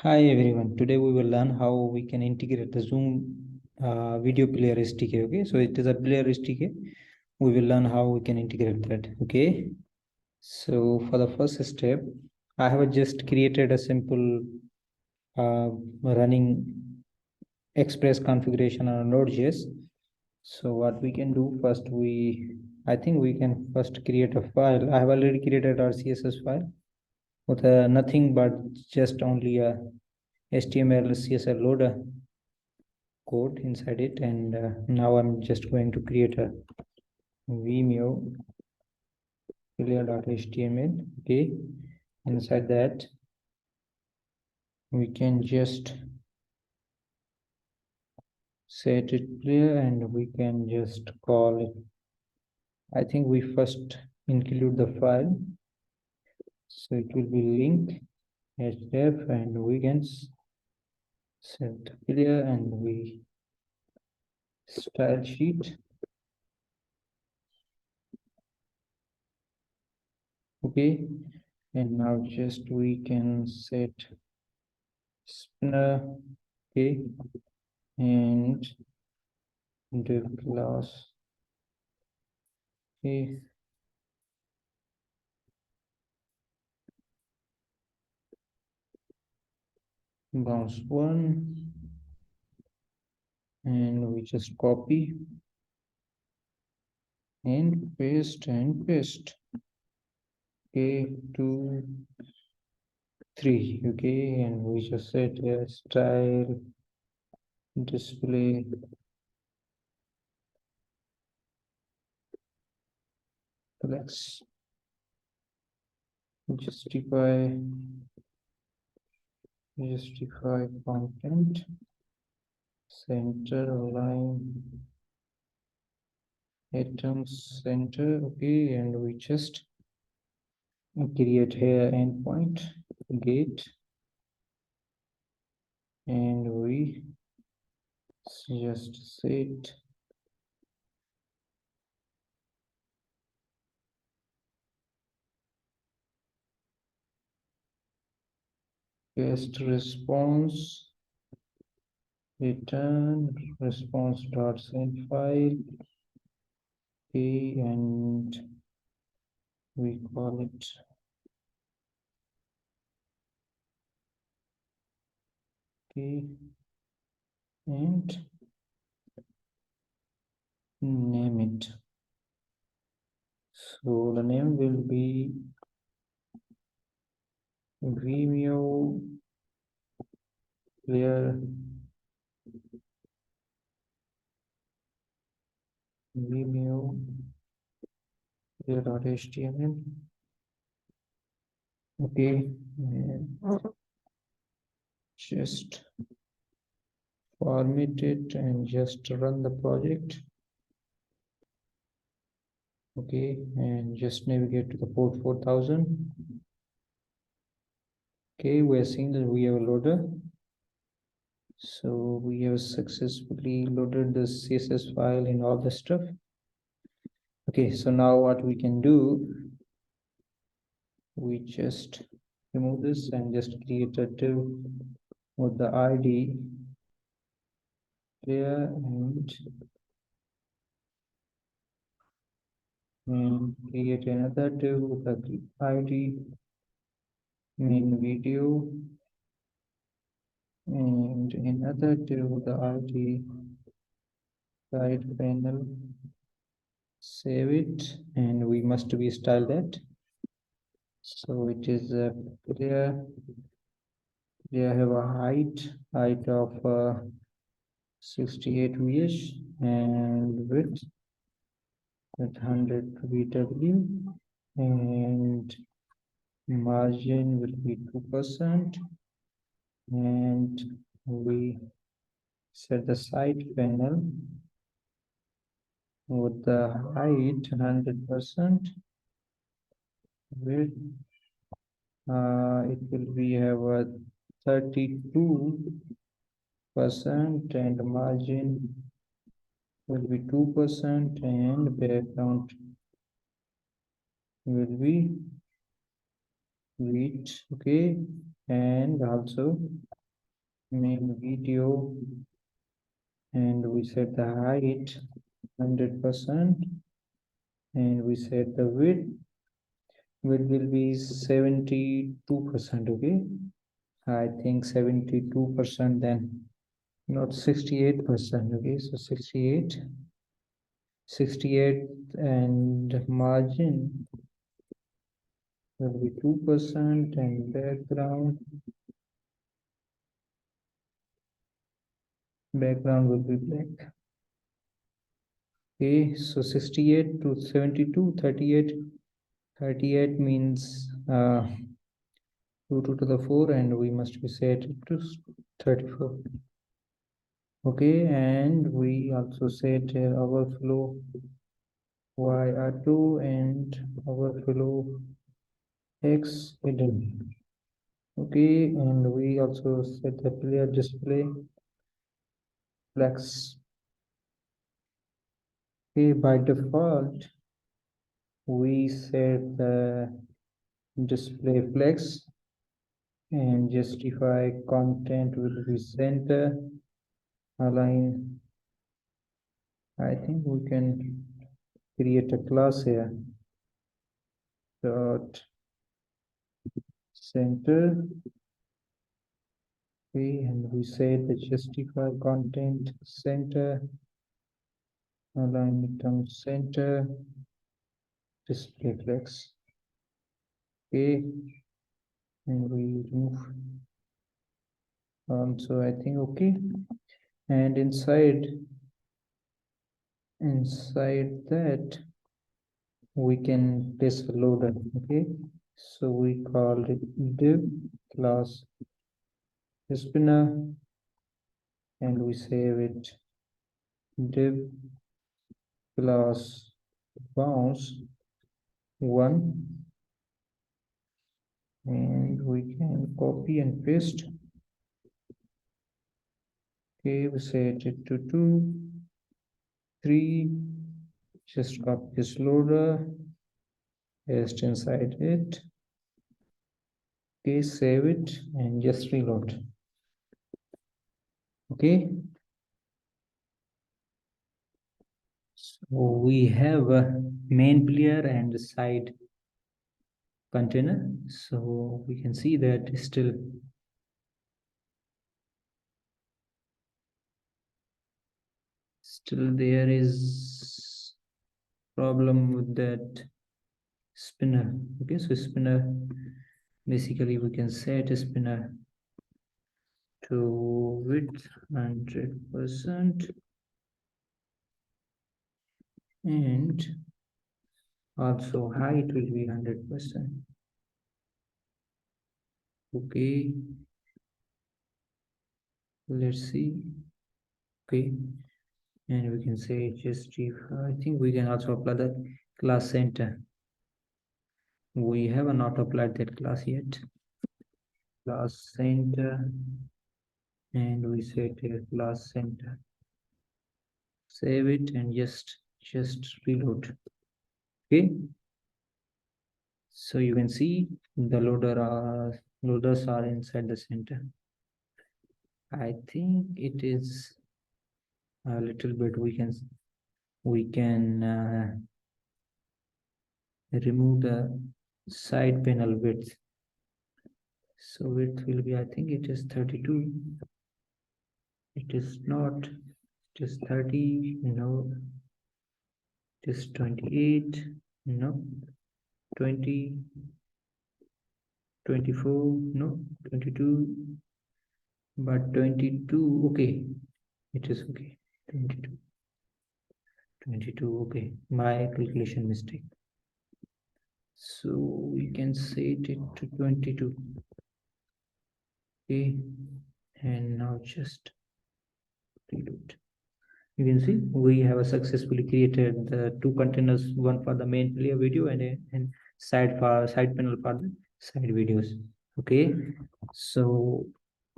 Hi everyone. Today we will learn how we can integrate the Zoom video player SDK. Okay, so it is a player SDK. We will learn how we can integrate that. Okay, so for the first step, I have just created a simple running Express configuration on Node.js. So what we can do first, I think we can first create a file. I have already created our CSS file with nothing but just only a HTML CSS loader code inside it, and now I'm just going to create a Vimeo player.html. Okay, inside that we can just set it player and we can just call it. I think we first include the file, so it will be link href, and we can set the player and we style sheet. Okay, and now just we can set spinner. Okay, and div class. Okay, bounce one, and we just copy and paste and paste. Okay, 2, 3. Okay, and we just set a style display flex, justify content, center align items center. Okay, and we just create here endpoint gate, and we just set guest response return response dot send file. Okay, and we call it okay, and name it. So the name will be Vimeo player Vimeo player.html. Okay, and just format it and just run the project. Okay, and just navigate to the port 4000. Okay, we are seeing that we have a loader. So we have successfully loaded the CSS file and all the stuff. Okay, so now what we can do, we just remove this and just create a div with the ID there, and create another div with the ID main video, and another div with the ID side panel. Save it, and we must be style that. So it is clear. They have a height of 68 vh and width with 100 VW, and margin will be 2%, and we set the side panel with the height 100%. Width it will be have a 32%, and margin will be 2%, and background will be width, okay, and also main video, and we set the height 100%, and we set the width will be 72%, okay. I think 72%, then not 68%, okay. So 68, and margin will be 2%, and background will be black. Okay, so 68 to 72, 38. 38 means 2 to the 4, and we must be set to 34. Okay, and we also set overflow y2 and overflow x hidden. Okay, and we also set the player display flex. Okay, by default we set the display flex, and justify content will be center align. I think we can create a class here, dot center. Okay, and we say the justify content center align term center display flex. Okay, and we remove also, I think, okay, and inside that we can place a loader. Okay, so we call it div class spinner, and we save it div class bounce 1, and we can copy and paste. Okay, we set it to 2, 3, just copy this loader, paste inside it. Okay, save it and just reload. Okay, so we have a main player and side container, so we can see that still there is problem with that spinner. Okay, so spinner, basically we can set spinner to width 100%, and also height will be 100%. Okay, let's see. Okay, and we can say justify. I think we can also apply the class center. We have not applied that class yet. Class center, and we set a class center. Save it and just reload. Okay, so you can see the loaders are inside the center. I think it is a little bit, we can remove the side panel width. So width will be, I think it is 32. It is not, it is 30, no, it is 28, no, 20, 24, no, 22, but 22, okay, it is okay, 22, okay, my calculation mistake. So we can set it to 22. Okay, and now just reload. You can see we have successfully created the 2 containers, one for the main player video and side panel for the side videos. Okay, so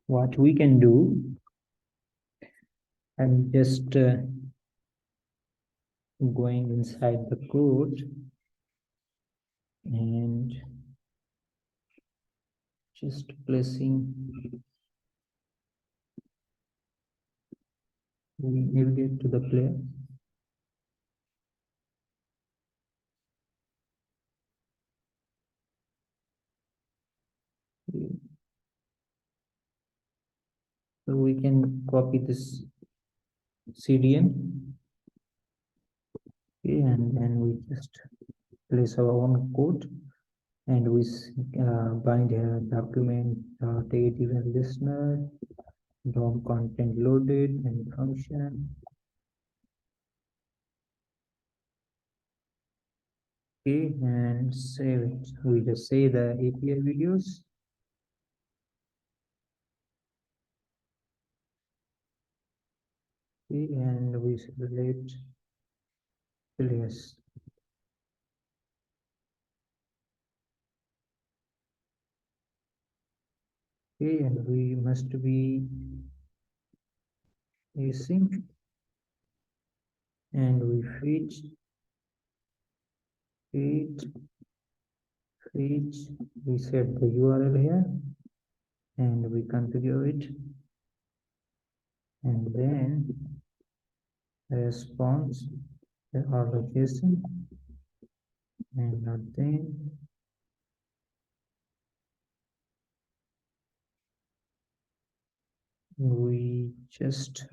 what we can do, I'm just going inside the code, and just placing, we navigate to the player. So we can copy this CDN, okay, and then we just place our own code, and we bind here document date event listener, DOM content loaded and function. Okay, and save it. We just say the API videos. Okay, and we select players. Okay, and we must be async, and we feed, we set the URL here, and we configure it, and then response or location, and then we just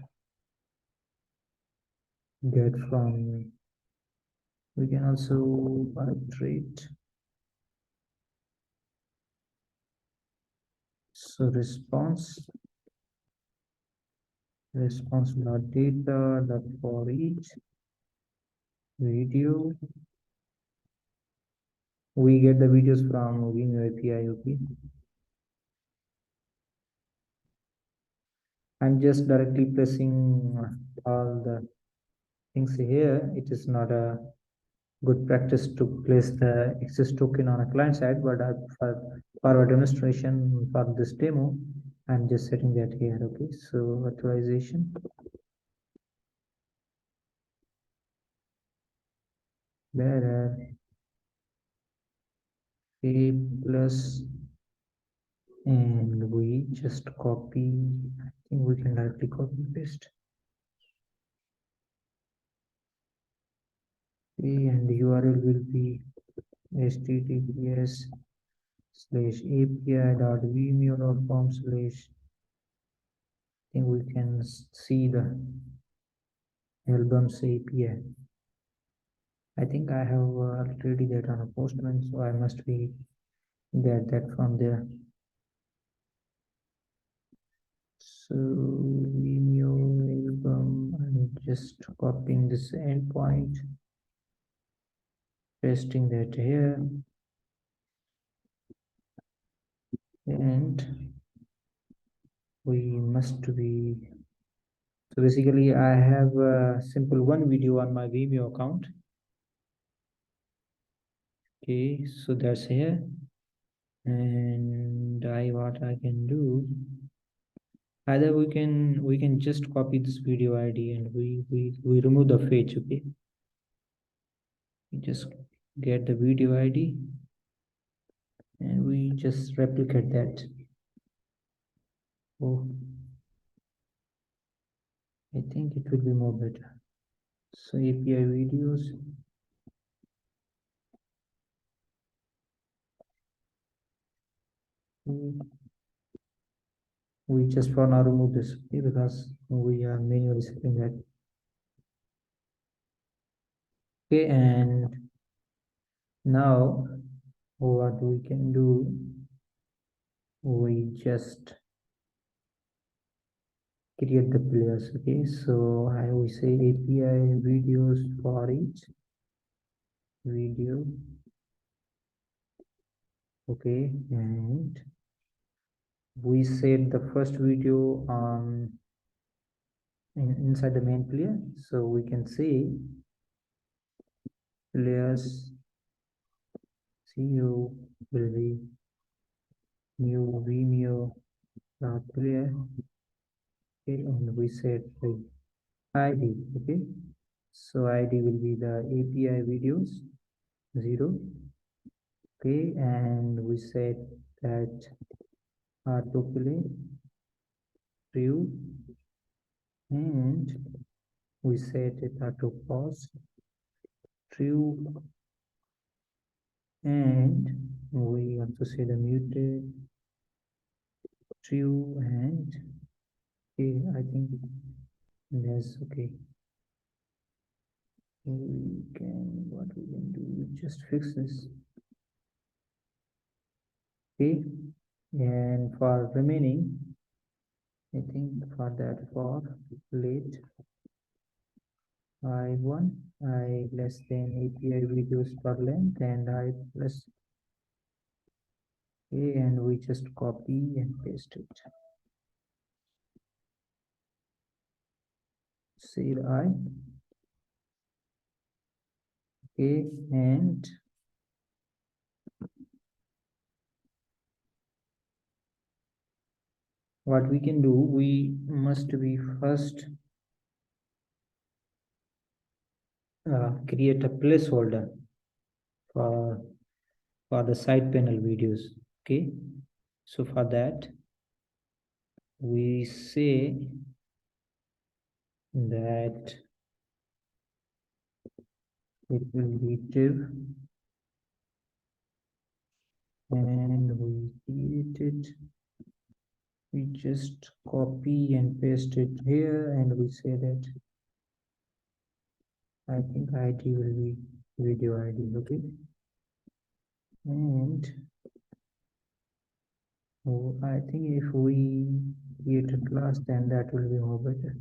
get from, we can also iterate. So response dot data dot for each video. We get the videos from Vimeo API. Okay, I'm just directly pressing all the things here. It is not a good practice to place the access token on a client side, but for our demonstration for this demo, I'm just setting that here. Okay, so authorization, bearer a plus, and we just copy. I think we can directly copy paste. Okay, and the URL will be https://api.vimeo.com/ I think we can see the albums API. I think I have already that on a Postman, so I must be get that from there. So Vimeo album, I'm just copying this endpoint, pasting that here, and we must be, so basically I have a simple one video on my Vimeo account. Okay, so that's here, and what I can do, either we can just copy this video ID and we remove the fetch. Okay, we just get the video ID and we just replicate that. Oh, I think it will be more better. So API videos, we just for now remove this, okay, because we are manually setting that. Okay, and now what we can do, we just create the players. Okay, so I will say API videos for each video. Okay, and we set the first video on inside the main player, so we can say players CEO will be new Vimeo player. Okay, and we set the ID. Okay, so ID will be the API videos 0. Okay, and we set that autoplay true, and we set it auto pause true, and we also set the muted true, and okay, I think that's okay. What we can do, we just fix this. Okay, and for remaining, I think for that, for late I1, I less than API videos per length, and I plus a, and we just copy and paste it. Say I, okay, and what we can do, we must be first create a placeholder for the side panel videos. Okay, so for that we say that it will be div, and we create it, we just copy and paste it here, and we say that I think ID will be video ID. Okay, and I think if we create a class, then that will be more better.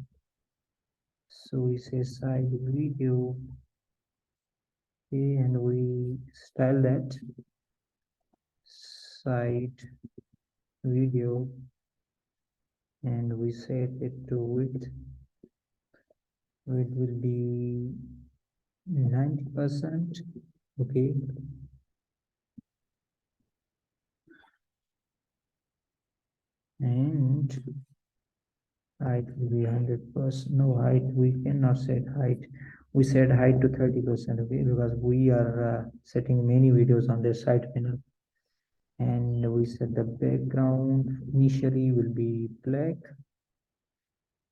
So we say side video, okay, and we style that side video, and we set it to width. Width will be 90%. Okay, and height will be 100%. No, height we cannot set height. We set height to 30%. Okay, because we are setting many videos on their side panel. And we set the background initially will be black.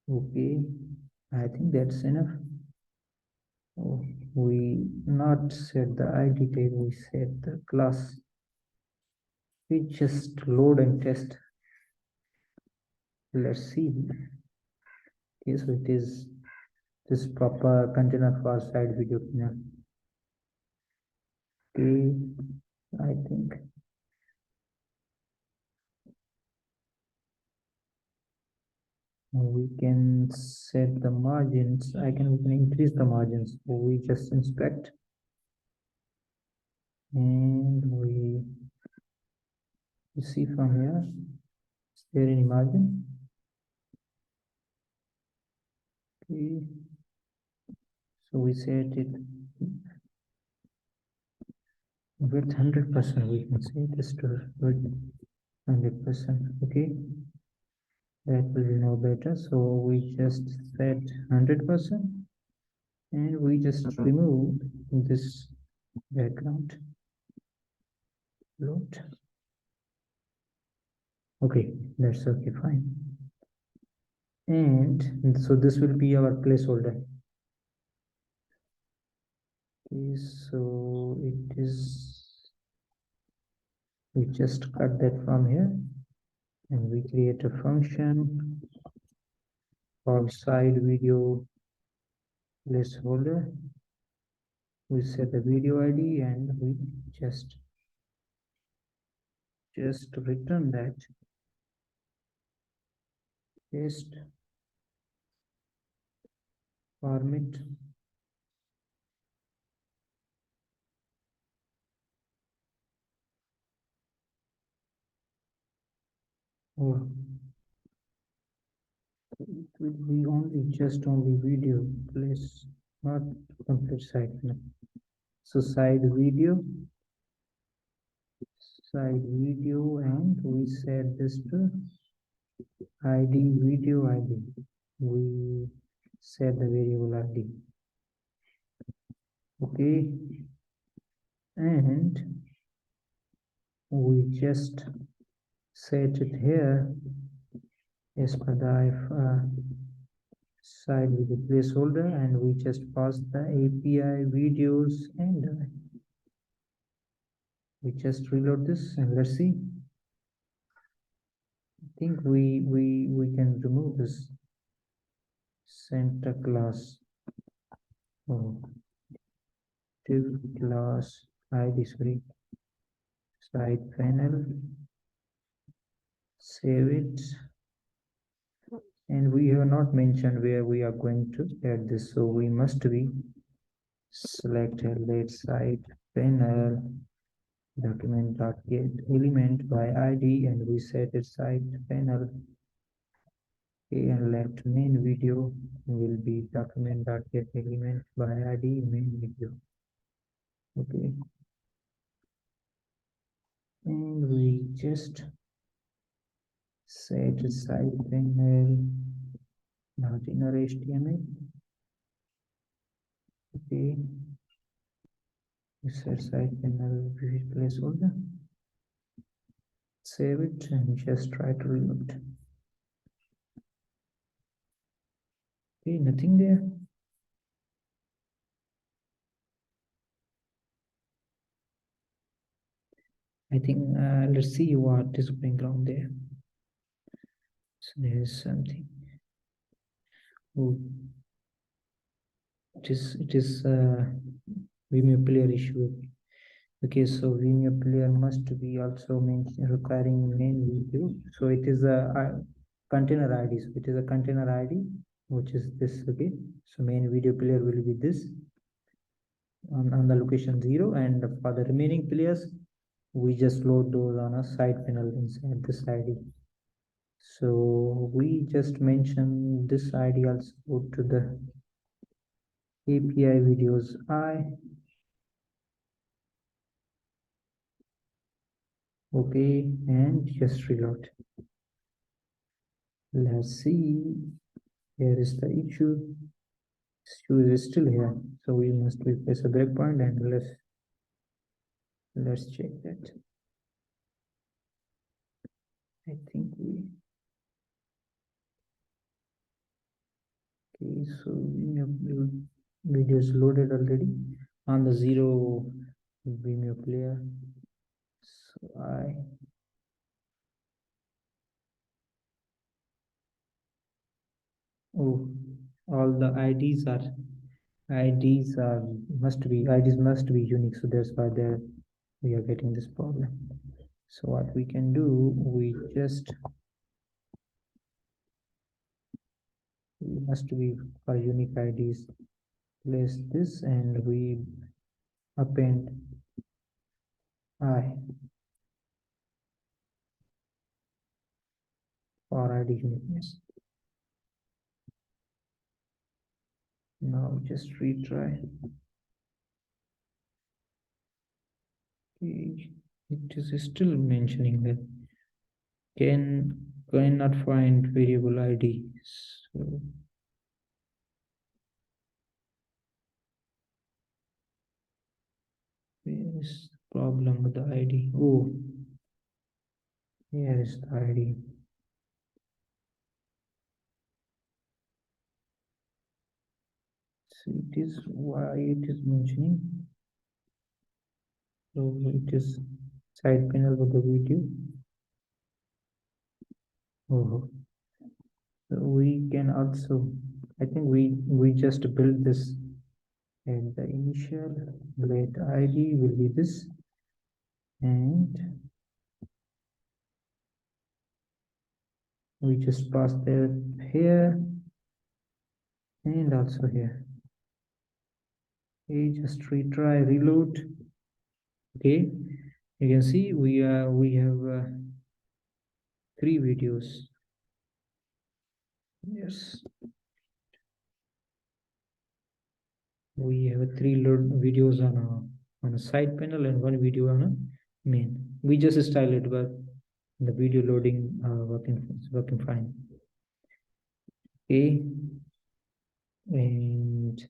Okay, I think that's enough. Oh, we not set the ID tag, we set the class. We just load and test. Let's see. Okay, so it is this proper container for side video cleaner. Okay, I think we can set the margins. We can increase the margins. So we just inspect, and we see from here, is there any margin? Okay, so we set it with 100%. We can say this to with 100%. Okay, that will be no better. So we just set 100%, and we just remove this background load. Okay, that's okay, fine. And so this will be our placeholder. Okay, so it is, we just cut that from here, and we create a function called side video placeholder. We set the video ID, and we just return that, paste format. Oh, it will be only video place, not complete site. So side video, and we set this to ID video ID. We set the variable ID. Okay, and we just set it here as per the side with the placeholder, and we just pass the API videos, and we just reload this, and let's see. I think we can remove this center class. Oh, div class ID, sorry, side panel, save it, and we have not mentioned where we are going to add this, so we must be select let side panel document.get element by ID, and we set it side panel. Okay, and let main video will be document.get element by ID main video. Okay, and we just set side panel not inner HTML. Okay, we set side panel placeholder, save it, and just try to reload. Okay, nothing there. I think let's see what is going on there. So there is something. Oh, it is Vimeo player issue. Okay, so Vimeo player must be also requiring main video. So it is a container ID. So it is a container ID, which is this. Okay, so main video player will be this on the location 0, and for the remaining players, we just load those on a side panel inside this ID. So we just mention this ID also to the API videos okay, and just reload. Let's see. Here is the issue. Issue is still here, so we must replace a breakpoint, and let's check that. I think we okay. So video is loaded already on the 0 Vimeo player. So all the IDs must be unique, so that's why we are getting this problem. So what we can do, we must be for unique IDs, place this, and we append I for ID uniqueness. Now just retry. Okay, it is still mentioning that cannot find variable ID. So where is the problem with the ID? Oh, here is the ID. So it is why it is mentioning. So it is side panel with the video. Oh, so we can also, I think we just build this, and the initial let ID will be this, and we just pass there here and also here. Okay, just retry, reload. Okay, you can see we have 3 videos. Yes, we have 3 load videos on a side panel and 1 video on a main. We just style it, but the video loading working fine. Okay, and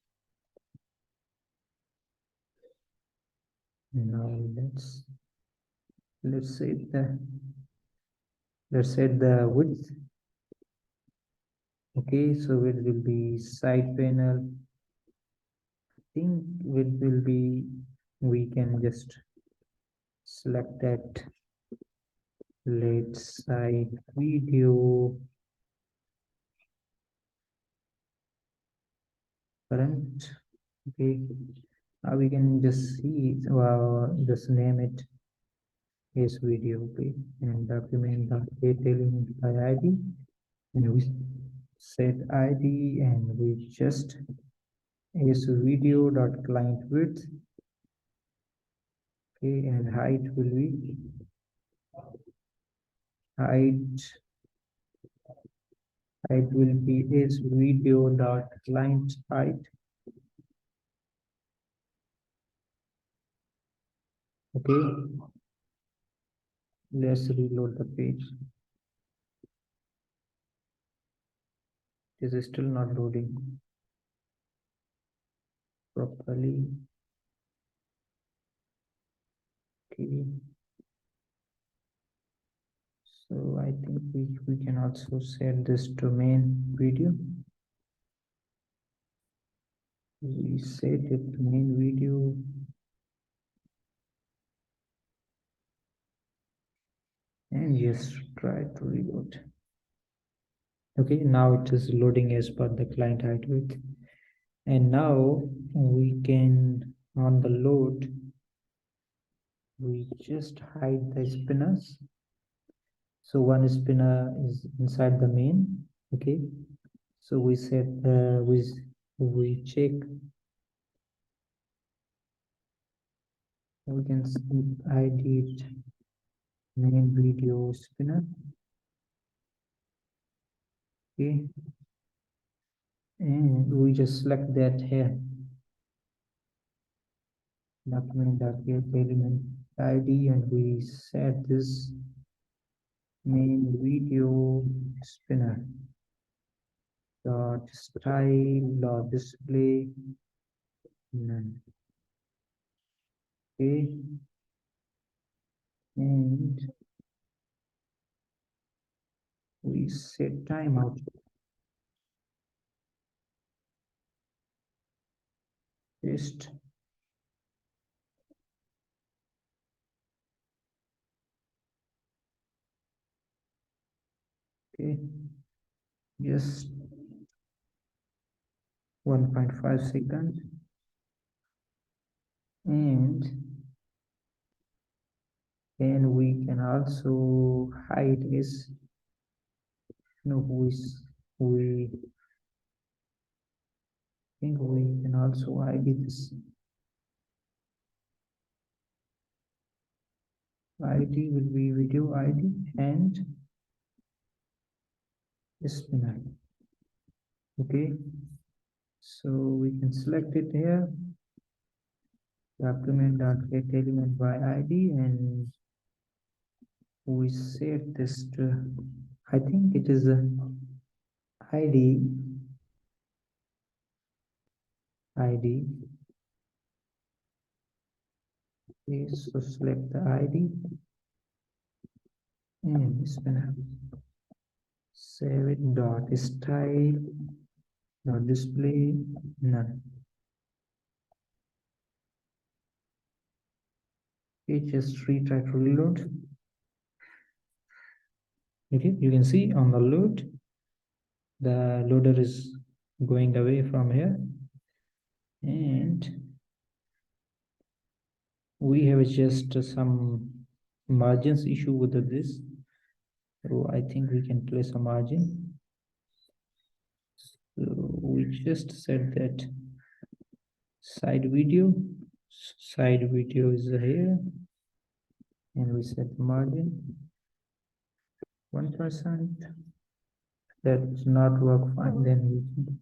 now let's save the Let's set the width. Okay, so it will be side panel. I think it will be, we can just select that. Let's side video current. Okay, now we can just see, just name it as video. Okay, and document the data element by ID, and we set ID, and we just is video dot client width. Okay, and height will be height height will be is video dot client height. Okay, let's reload the page. It is still not loading properly. Okay, so I think we can also set this to main video. We set it to main video. And just try to reload. Okay, now it is loading as per the client height width. And now we can, on the load, we just hide the spinners. So one spinner is inside the main. Okay, so we set we check, we can ID main video spinner. Okay, and we just select that here, document.get element ID, and we set this main video spinner dot style dot display none. Okay, and we set timeout. Paste. Okay, just 1.5 seconds, and then we can also hide this. No, we think we can also hide this. ID will be video ID and spinner. Okay, so we can select it here, document.get element by ID, and we set this to, I think it is a ID. Okay, so select the ID and spinner. Save it dot style dot display none. Okay, just retry to reload. Okay, you can see on the load, the loader is going away from here, and we have just some margins issue with this, so I think we can place a margin. So we just said that side video is here, and we set margin 1%. That does not work fine, then we can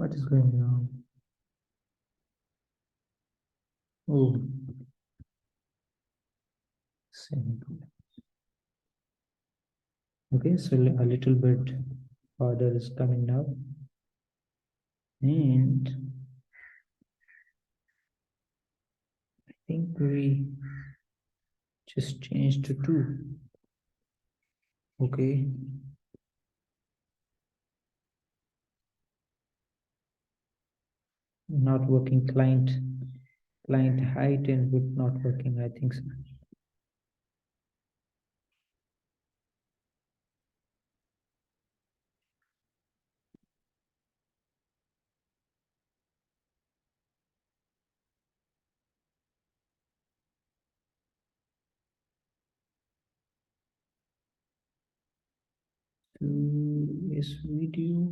What is going on? Oh, semicolon. Okay, so a little bit order is coming now. And I think we just changed to 2. Okay. Not working client height and width not working, I think so. To this video,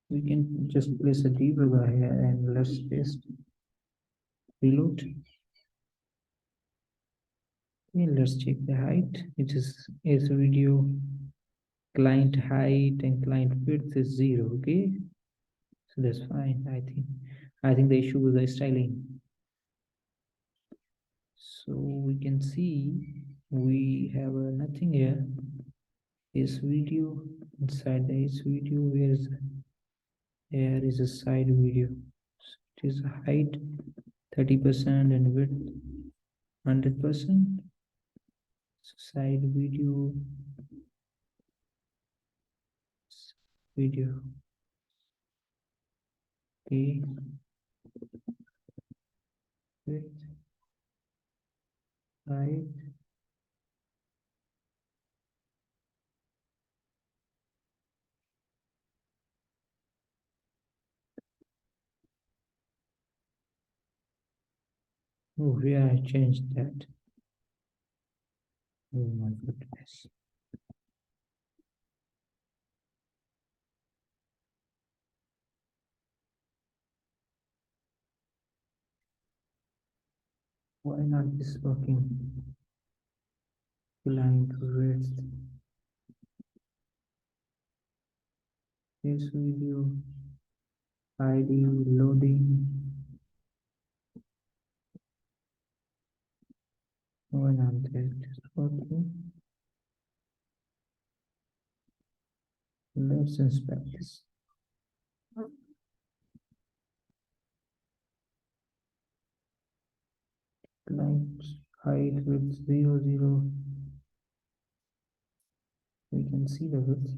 we can just place a debugger here and let's just reload. Okay, let's check the height. It is video client height and client width is 0. Okay, so that's fine. I think the issue was the styling. So we can see we have nothing here. Is video inside this video, there is a side video. So it is height 30% and width 100%. So side video okay, width height. Oh, yeah, I changed that. Oh my goodness. Why not this working? Client width. This video ID loading. Why not that is working? Let's inspect this. Client height with 0, 0. We can see the width.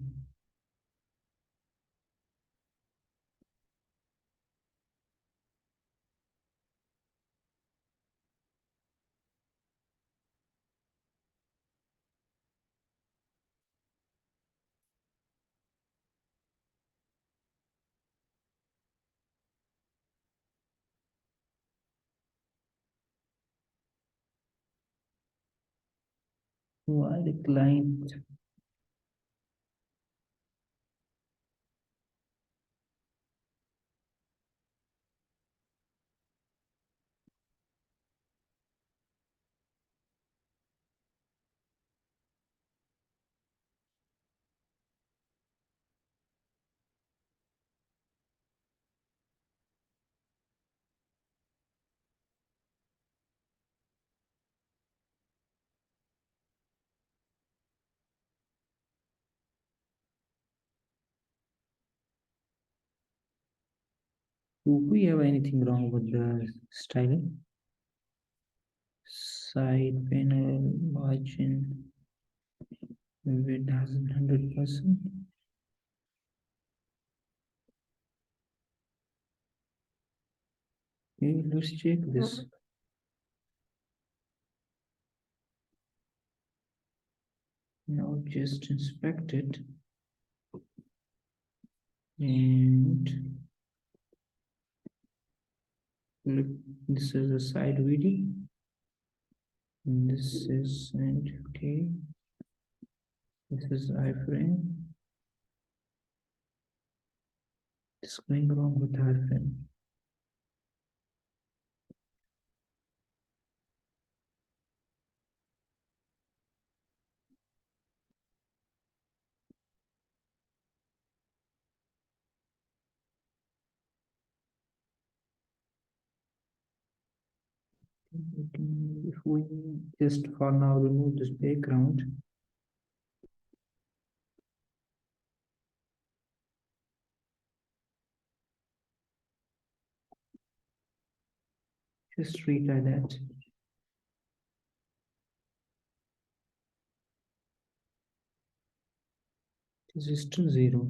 Why the client do we have anything wrong with the styling? Side panel margin width has 100%. Okay, let's check this. Now just inspect it. And look, this is a side video. And this is, and okay, this is iframe. What's going wrong with iframe? If we just for now remove this background, just retry that. This is still 0.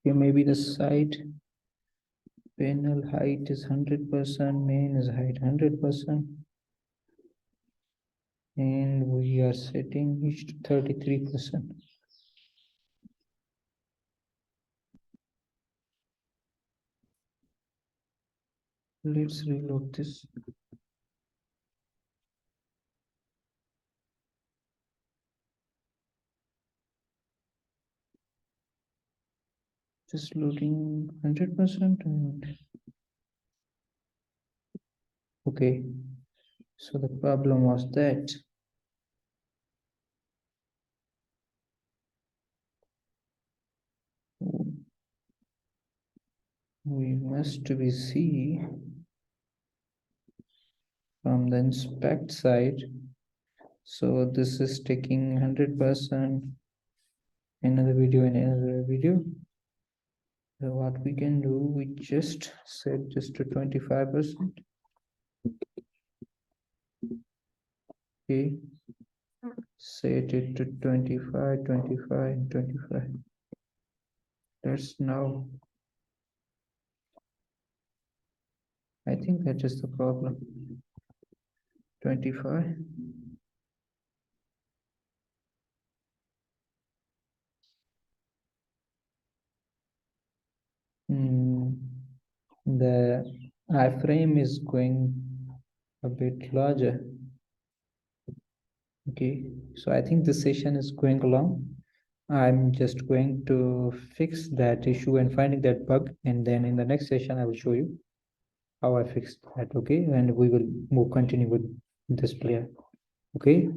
Maybe the site panel height is 100%, main is height 100%, and we are setting each to 33%. Let's reload this. Just loading 100%. Okay, so the problem was that we must be see from the inspect side. So this is taking 100%, another video and another video. So what we can do, we just set this to 25%. Okay, set it to 25, 25, and 25. That's now, I think that is the problem. 25. The iframe is going a bit larger. Okay, so I think this session is going along. I'm just going to fix that issue and finding that bug, and then in the next session I will show you how I fixed that. Okay, and we will continue with this player. Okay.